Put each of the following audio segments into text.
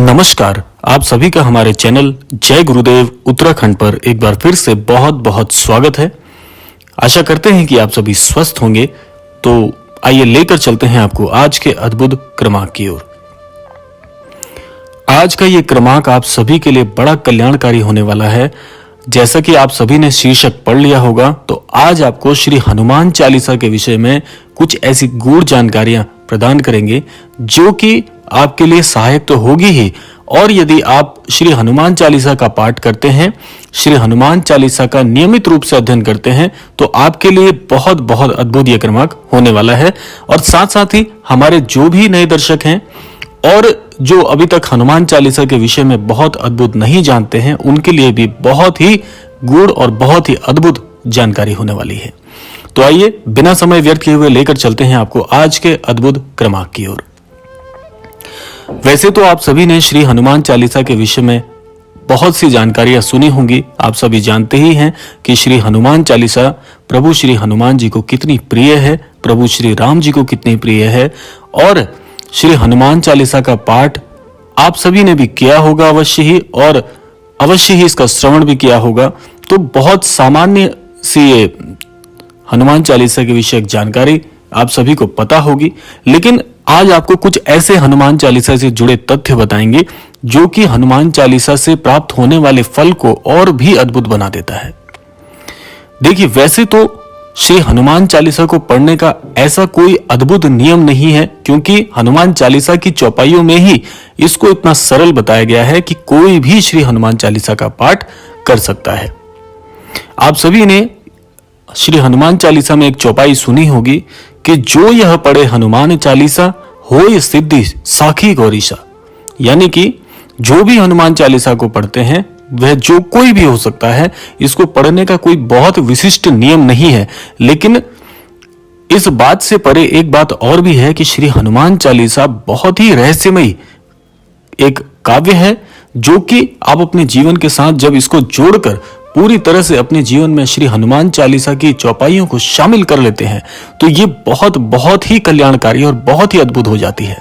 नमस्कार। आप सभी का हमारे चैनल जय गुरुदेव उत्तराखंड पर एक बार फिर से बहुत बहुत स्वागत है। आशा करते हैं कि आप सभी स्वस्थ होंगे। तो आइए लेकर चलते हैं आपको आज के अद्भुत क्रमांक की ओर। आज का ये क्रमांक आप सभी के लिए बड़ा कल्याणकारी होने वाला है। जैसा कि आप सभी ने शीर्षक पढ़ लिया होगा, तो आज आपको श्री हनुमान चालीसा के विषय में कुछ ऐसी गूढ़ जानकारियां प्रदान करेंगे जो कि आपके लिए सहायक तो होगी ही, और यदि आप श्री हनुमान चालीसा का पाठ करते हैं, श्री हनुमान चालीसा का नियमित रूप से अध्ययन करते हैं, तो आपके लिए बहुत बहुत अद्भुत यह क्रमांक होने वाला है। और साथ साथ ही हमारे जो भी नए दर्शक हैं और जो अभी तक हनुमान चालीसा के विषय में बहुत अद्भुत नहीं जानते हैं, उनके लिए भी बहुत ही गूढ़ और बहुत ही अद्भुत जानकारी होने वाली है। तो आइए बिना समय व्यर्थ किए हुए लेकर चलते हैं आपको आज के अद्भुत क्रमांक की ओर। वैसे तो आप सभी ने श्री हनुमान चालीसा के विषय में बहुत सी जानकारियां सुनी होंगी। आप सभी जानते ही हैं कि श्री हनुमान चालीसा प्रभु श्री हनुमान जी को कितनी प्रिय है, प्रभु श्री राम जी को कितनी प्रिय है। और श्री हनुमान चालीसा का पाठ आप सभी ने भी किया होगा अवश्य ही, और अवश्य ही इसका श्रवण भी किया होगा। तो बहुत सामान्य सी ये हनुमान चालीसा के विषय जानकारी आप सभी को पता होगी, लेकिन आज आपको कुछ ऐसे हनुमान चालीसा से जुड़े तथ्य बताएंगे जो कि हनुमान चालीसा से प्राप्त होने वाले फल को और भी अद्भुत बना देता है। देखिए, वैसे तो श्री हनुमान चालीसा को पढ़ने का ऐसा कोई अद्भुत नियम नहीं है, क्योंकि हनुमान चालीसा की चौपाइयों में ही इसको इतना सरल बताया गया है कि कोई भी श्री हनुमान चालीसा का पाठ कर सकता है। आप सभी ने श्री हनुमान चालीसा में एक चौपाई सुनी होगी कि जो यह पढ़े हनुमान चालीसा होय सिद्धि साखी गौरीशा, यानी कि जो भी हनुमान चालीसा को पढ़ते हैं वह जो कोई भी हो सकता है। इसको पढ़ने का कोई बहुत विशिष्ट नियम नहीं है, लेकिन इस बात से परे एक बात और भी है कि श्री हनुमान चालीसा बहुत ही रहस्यमयी एक काव्य है, जो कि आप अपने जीवन के साथ जब इसको जोड़कर पूरी तरह से अपने जीवन में श्री हनुमान चालीसा की चौपाइयों को शामिल कर लेते हैं, तो ये बहुत बहुत ही कल्याणकारी और बहुत ही अद्भुत हो जाती है।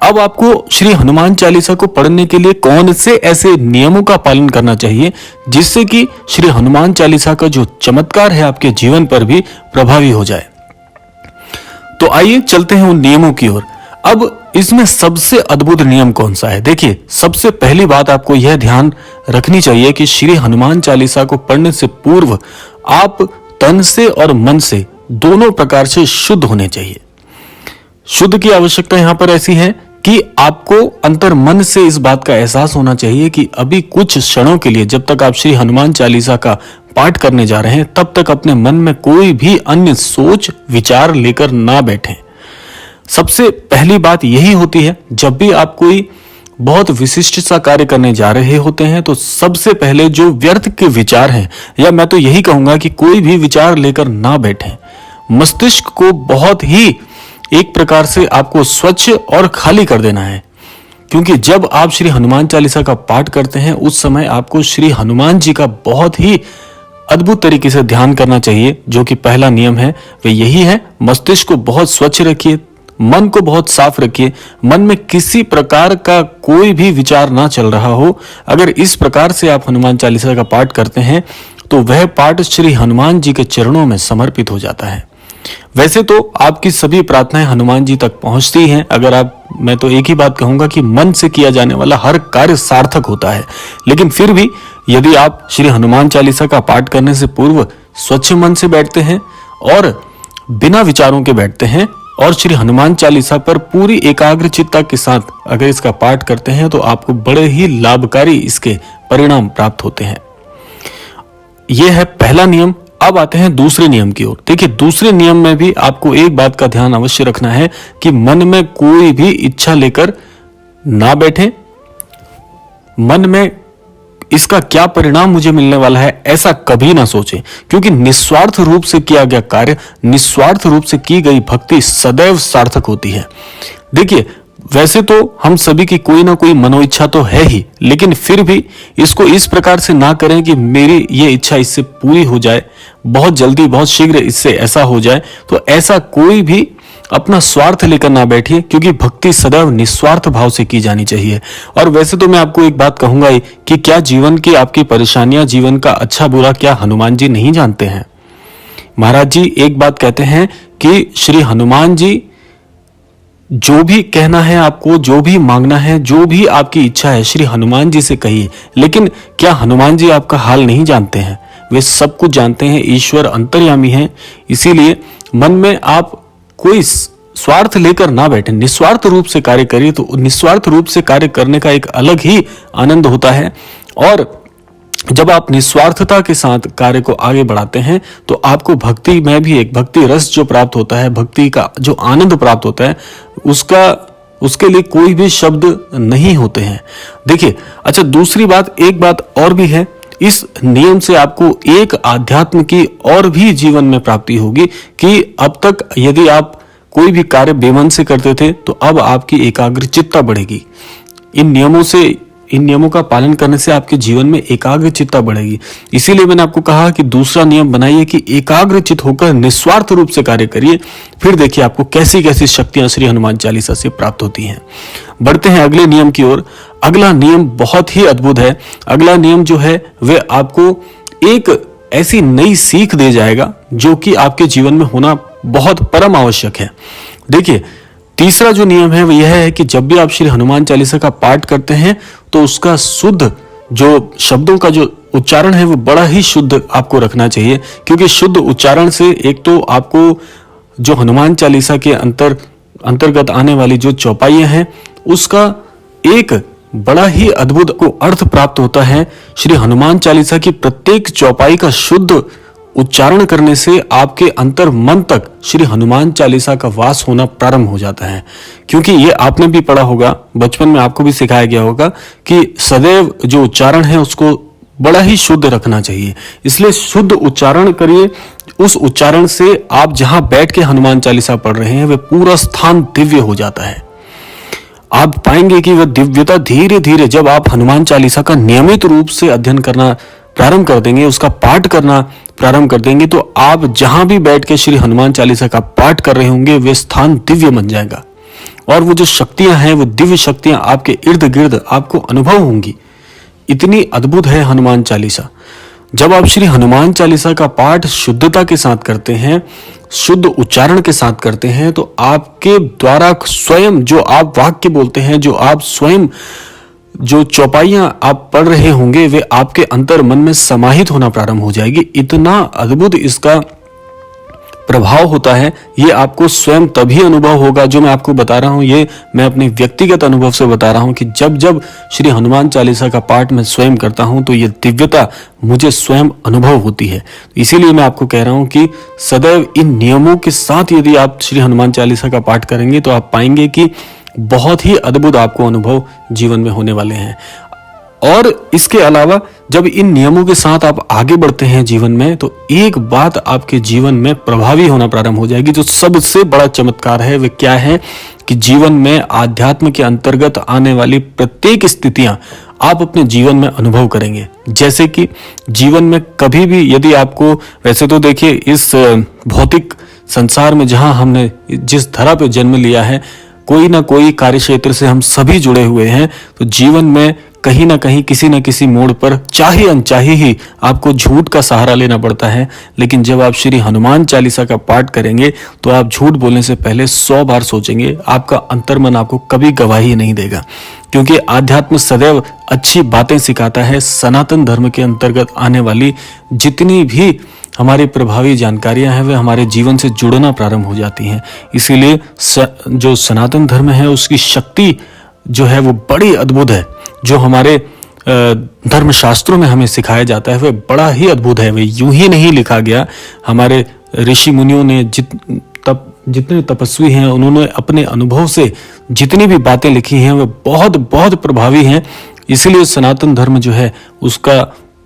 अब आपको श्री हनुमान चालीसा को पढ़ने के लिए कौन से ऐसे नियमों का पालन करना चाहिए जिससे कि श्री हनुमान चालीसा का जो चमत्कार है आपके जीवन पर भी प्रभावी हो जाए। तो आइए चलते हैं उन नियमों की ओर। अब इसमें सबसे अद्भुत नियम कौन सा है? देखिए, सबसे पहली बात आपको यह ध्यान रखनी चाहिए कि श्री हनुमान चालीसा को पढ़ने से पूर्व आप तन से और मन से दोनों प्रकार से शुद्ध होने चाहिए। शुद्ध की आवश्यकता यहां पर ऐसी है कि आपको अंतर मन से इस बात का एहसास होना चाहिए कि अभी कुछ क्षणों के लिए, जब तक आप श्री हनुमान चालीसा का पाठ करने जा रहे हैं, तब तक अपने मन में कोई भी अन्य सोच विचार लेकर ना बैठें। सबसे पहली बात यही होती है, जब भी आप कोई बहुत विशिष्ट सा कार्य करने जा रहे होते हैं, तो सबसे पहले जो व्यर्थ के विचार हैं, या मैं तो यही कहूंगा कि कोई भी विचार लेकर ना बैठें। मस्तिष्क को बहुत ही एक प्रकार से आपको स्वच्छ और खाली कर देना है, क्योंकि जब आप श्री हनुमान चालीसा का पाठ करते हैं उस समय आपको श्री हनुमान जी का बहुत ही अद्भुत तरीके से ध्यान करना चाहिए। जो कि पहला नियम है वह यही है, मस्तिष्क को बहुत स्वच्छ रखिए, मन को बहुत साफ रखिए, मन में किसी प्रकार का कोई भी विचार ना चल रहा हो। अगर इस प्रकार से आप हनुमान चालीसा का पाठ करते हैं तो वह पाठ श्री हनुमान जी के चरणों में समर्पित हो जाता है। वैसे तो आपकी सभी प्रार्थनाएं हनुमान जी तक पहुंचती हैं। मैं तो एक ही बात कहूंगा कि मन से किया जाने वाला हर कार्य सार्थक होता है, लेकिन फिर भी यदि आप श्री हनुमान चालीसा का पाठ करने से पूर्व स्वच्छ मन से बैठते हैं और बिना विचारों के बैठते हैं और श्री हनुमान चालीसा पर पूरी एकाग्रचित्ता के साथ अगर इसका पाठ करते हैं, तो आपको बड़े ही लाभकारी इसके परिणाम प्राप्त होते हैं। यह है पहला नियम। अब आते हैं दूसरे नियम की ओर। देखिए, दूसरे नियम में भी आपको एक बात का ध्यान अवश्य रखना है कि मन में कोई भी इच्छा लेकर ना बैठे। मन में इसका क्या परिणाम मुझे मिलने वाला है ऐसा कभी ना सोचें, क्योंकि निस्वार्थ रूप से किया गया कार्य, निस्वार्थ रूप से की गई भक्ति सदैव सार्थक होती है। देखिए, वैसे तो हम सभी की कोई ना कोई मनोइच्छा तो है ही, लेकिन फिर भी इसको इस प्रकार से ना करें कि मेरी ये इच्छा इससे पूरी हो जाए, बहुत जल्दी बहुत शीघ्र इससे ऐसा हो जाए। तो ऐसा कोई भी अपना स्वार्थ लेकर ना बैठिए, क्योंकि भक्ति सदैव निस्वार्थ भाव से की जानी चाहिए। और वैसे तो मैं आपको एक बात कहूंगा ही कि क्या जीवन की आपकी परेशानियां, जीवन का अच्छा बुरा क्या हनुमान जी नहीं जानते हैं? महाराज जी एक बात कहते हैं कि श्री हनुमान जी जो भी कहना है आपको, जो भी मांगना है, जो भी आपकी इच्छा है, श्री हनुमान जी से कहिए। लेकिन क्या हनुमान जी आपका हाल नहीं जानते हैं? वे सब कुछ जानते हैं, ईश्वर अंतर्यामी हैं। इसीलिए मन में आप कोई स्वार्थ लेकर ना बैठे, निस्वार्थ रूप से कार्य करिए। तो निस्वार्थ रूप से कार्य करने का एक अलग ही आनंद होता है। और जब आप निस्वार्थता के साथ कार्य को आगे बढ़ाते हैं तो आपको भक्ति में भी एक भक्ति रस जो प्राप्त होता है, भक्ति का जो आनंद प्राप्त होता है, उसके लिए कोई भी शब्द नहीं होते हैं। देखिए, अच्छा दूसरी बात, एक बात और भी है, इस नियम से आपको एक आध्यात्म की और भी जीवन में प्राप्ति होगी कि अब तक यदि आप कोई भी कार्य बेमन से करते थे तो अब आपकी एकाग्रचित्ता बढ़ेगी। इन नियमों का पालन करने से आपके जीवन में एकाग्रचित्ता बढ़ेगी। इसीलिए मैंने आपको कहा कि दूसरा नियम बनाइए कि एकाग्रचित होकर निस्वार्थ रूप से कार्य करिए। फिर देखिए आपको कैसी कैसी शक्तियां श्री हनुमान चालीसा से प्राप्त होती हैं। बढ़ते हैं अगले नियम की ओर। अगला नियम बहुत ही अद्भुत है। अगला नियम जो है वह आपको एक ऐसी नई सीख दे जाएगा जो कि आपके जीवन में होना बहुत परम आवश्यक है। देखिए, तीसरा जो नियम है वह यह है कि जब भी आप श्री हनुमान चालीसा का पाठ करते हैं तो उसका शुद्ध जो शब्दों का जो उच्चारण है वो बड़ा ही शुद्ध आपको रखना चाहिए। क्योंकि शुद्ध उच्चारण से एक तो आपको जो हनुमान चालीसा के अंतर्गत आने वाली जो चौपाइयां हैं उसका एक बड़ा ही अद्भुत को अर्थ प्राप्त होता है। श्री हनुमान चालीसा की प्रत्येक चौपाई का शुद्ध उच्चारण करने से आपके अंतर मन तक श्री हनुमान चालीसा का वास होना प्रारंभ हो जाता है। क्योंकि ये आपने भी पढ़ा होगा, बचपन में आपको भी सिखाया गया होगा कि सदैव जो उच्चारण है उसको बड़ा ही शुद्ध रखना चाहिए। इसलिए शुद्ध उच्चारण करिए। उस उच्चारण से आप जहां बैठ के हनुमान चालीसा पढ़ रहे हैं वह पूरा स्थान दिव्य हो जाता है। आप पाएंगे कि वह दिव्यता धीरे धीरे जब आप हनुमान चालीसा का नियमित रूप से अध्ययन करना प्रारंभ कर देंगे, उसका पाठ करना प्रारंभ कर देंगे, तो आप जहां भी बैठ के श्री हनुमान चालीसा का पाठ कर रहे होंगे वे स्थान दिव्य बन जाएगा। और वो जो शक्तियां हैं, वो दिव्य शक्तियां आपके इर्द गिर्द आपको अनुभव होंगी। इतनी अद्भुत है हनुमान चालीसा। जब आप श्री हनुमान चालीसा का पाठ शुद्धता के साथ करते हैं, शुद्ध उच्चारण के साथ करते हैं, तो आपके द्वारा स्वयं जो आप वाक्य बोलते हैं, जो आप स्वयं जो चौपाइयां आप पढ़ रहे होंगे वे आपके अंतर मन में समाहित होना प्रारंभ हो जाएगी। इतना अद्भुत इसका प्रभाव होता है। ये आपको स्वयं तभी अनुभव होगा, जो मैं आपको बता रहा हूं ये मैं अपने व्यक्तिगत अनुभव से बता रहा हूं कि जब जब श्री हनुमान चालीसा का पाठ मैं स्वयं करता हूं तो ये दिव्यता मुझे स्वयं अनुभव होती है। इसीलिए मैं आपको कह रहा हूं कि सदैव इन नियमों के साथ यदि आप श्री हनुमान चालीसा का पाठ करेंगे तो आप पाएंगे कि बहुत ही अद्भुत आपको अनुभव जीवन में होने वाले हैं। और इसके अलावा जब इन नियमों के साथ आप आगे बढ़ते हैं जीवन में, तो एक बात आपके जीवन में प्रभावी होना प्रारंभ हो जाएगी। जो सबसे बड़ा चमत्कार है वह क्या है कि जीवन में आध्यात्म के अंतर्गत आने वाली प्रत्येक स्थितियां आप अपने जीवन में अनुभव करेंगे। जैसे कि जीवन में कभी भी यदि आपको, वैसे तो देखिए इस भौतिक संसार में जहां हमने जिस धरा पे जन्म लिया है, कोई ना कोई कार्य क्षेत्र से हम सभी जुड़े हुए हैं। तो जीवन में कहीं ना कहीं किसी न किसी मोड़ पर चाहे अनचाहे ही आपको झूठ का सहारा लेना पड़ता है। लेकिन जब आप श्री हनुमान चालीसा का पाठ करेंगे तो आप झूठ बोलने से पहले 100 बार सोचेंगे। आपका अंतर्मन आपको कभी गवाही नहीं देगा, क्योंकि आध्यात्म सदैव अच्छी बातें सिखाता है। सनातन धर्म के अंतर्गत आने वाली जितनी भी हमारी प्रभावी जानकारियां हैं वे हमारे जीवन से जुड़ना प्रारंभ हो जाती हैं। इसीलिए जो सनातन धर्म है उसकी शक्ति जो है वो बड़ी अद्भुत है। जो हमारे धर्म शास्त्रों में हमें सिखाया जाता है वह बड़ा ही अद्भुत है। वह यूं ही नहीं लिखा गया। हमारे ऋषि मुनियों ने जितने तपस्वी हैं उन्होंने अपने अनुभव से जितनी भी बातें लिखी हैं वह बहुत बहुत प्रभावी हैं। इसलिए सनातन धर्म जो है उसका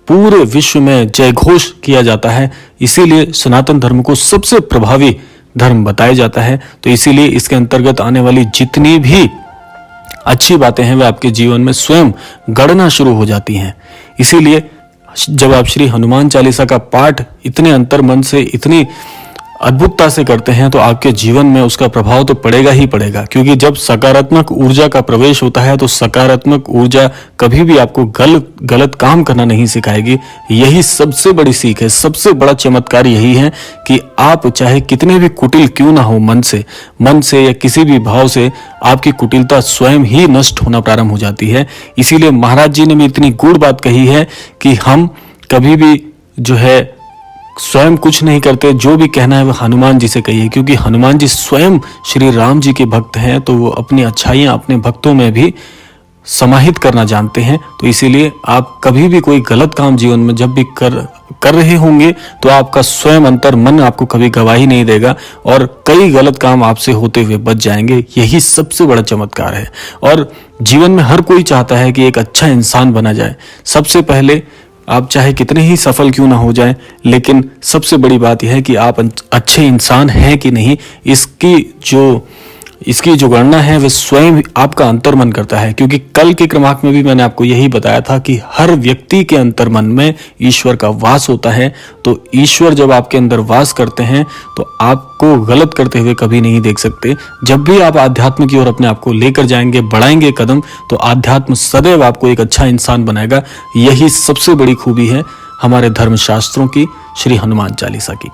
पूरे विश्व में जय घोष किया जाता है। इसीलिए सनातन धर्म को सबसे प्रभावी धर्म बताया जाता है। तो इसीलिए इसके अंतर्गत आने वाली जितनी भी अच्छी बातें हैं वे आपके जीवन में स्वयं गढ़ना शुरू हो जाती हैं। इसीलिए जब आप श्री हनुमान चालीसा का पाठ इतने अंतर मन से, इतनी अद्भुतता से करते हैं तो आपके जीवन में उसका प्रभाव तो पड़ेगा ही पड़ेगा, क्योंकि जब सकारात्मक ऊर्जा का प्रवेश होता है तो सकारात्मक ऊर्जा कभी भी आपको गलत काम करना नहीं सिखाएगी। यही सबसे बड़ी सीख है, सबसे बड़ा चमत्कार यही है कि आप चाहे कितने भी कुटिल क्यों ना हो मन से या किसी भी भाव से, आपकी कुटिलता स्वयं ही नष्ट होना प्रारंभ हो जाती है। इसीलिए महाराज जी ने भी इतनी गूढ़ बात कही है कि हम कभी भी जो है स्वयं कुछ नहीं करते, जो भी कहना है वो हनुमान जी से कहिए, क्योंकि हनुमान जी स्वयं श्री राम जी के भक्त हैं, तो वो अपनी अच्छाइयां अपने भक्तों में भी समाहित करना जानते हैं। तो इसीलिए आप कभी भी कोई गलत काम जीवन में जब भी कर रहे होंगे तो आपका स्वयं अंतर मन आपको कभी गवाही नहीं देगा और कई गलत काम आपसे होते हुए बच जाएंगे। यही सबसे बड़ा चमत्कार है। और जीवन में हर कोई चाहता है कि एक अच्छा इंसान बना जाए। सबसे पहले आप चाहे कितने ही सफल क्यों ना हो जाएं, लेकिन सबसे बड़ी बात यह है कि आप अच्छे इंसान हैं कि नहीं, इसकी जो गणना है वह स्वयं आपका अंतर्मन करता है। क्योंकि कल के क्रमांक में भी मैंने आपको यही बताया था कि हर व्यक्ति के अंतर्मन में ईश्वर का वास होता है। तो ईश्वर जब आपके अंदर वास करते हैं तो आपको गलत करते हुए कभी नहीं देख सकते। जब भी आप आध्यात्म की ओर अपने आप को लेकर जाएंगे, बढ़ाएंगे कदम, तो आध्यात्म सदैव आपको एक अच्छा इंसान बनाएगा। यही सबसे बड़ी खूबी है हमारे धर्मशास्त्रों की, श्री हनुमान चालीसा की।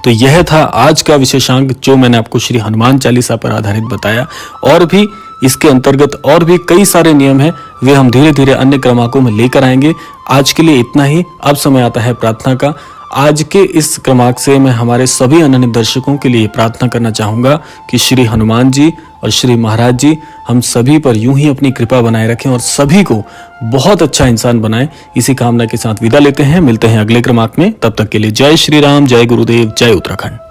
तो यह था आज का विशेषांक जो मैंने आपको श्री हनुमान चालीसा पर आधारित बताया। और भी इसके अंतर्गत और भी कई सारे नियम हैं, वे हम धीरे धीरे अन्य क्रमांकों में लेकर आएंगे। आज के लिए इतना ही। अब समय आता है प्रार्थना का। आज के इस क्रमांक से मैं हमारे सभी अनन्य दर्शकों के लिए प्रार्थना करना चाहूंगा कि श्री हनुमान जी और श्री महाराज जी हम सभी पर यूं ही अपनी कृपा बनाए रखें और सभी को बहुत अच्छा इंसान बनाएं। इसी कामना के साथ विदा लेते हैं। मिलते हैं अगले क्रमांक में। तब तक के लिए जय श्री राम, जय गुरुदेव, जय उत्तराखंड।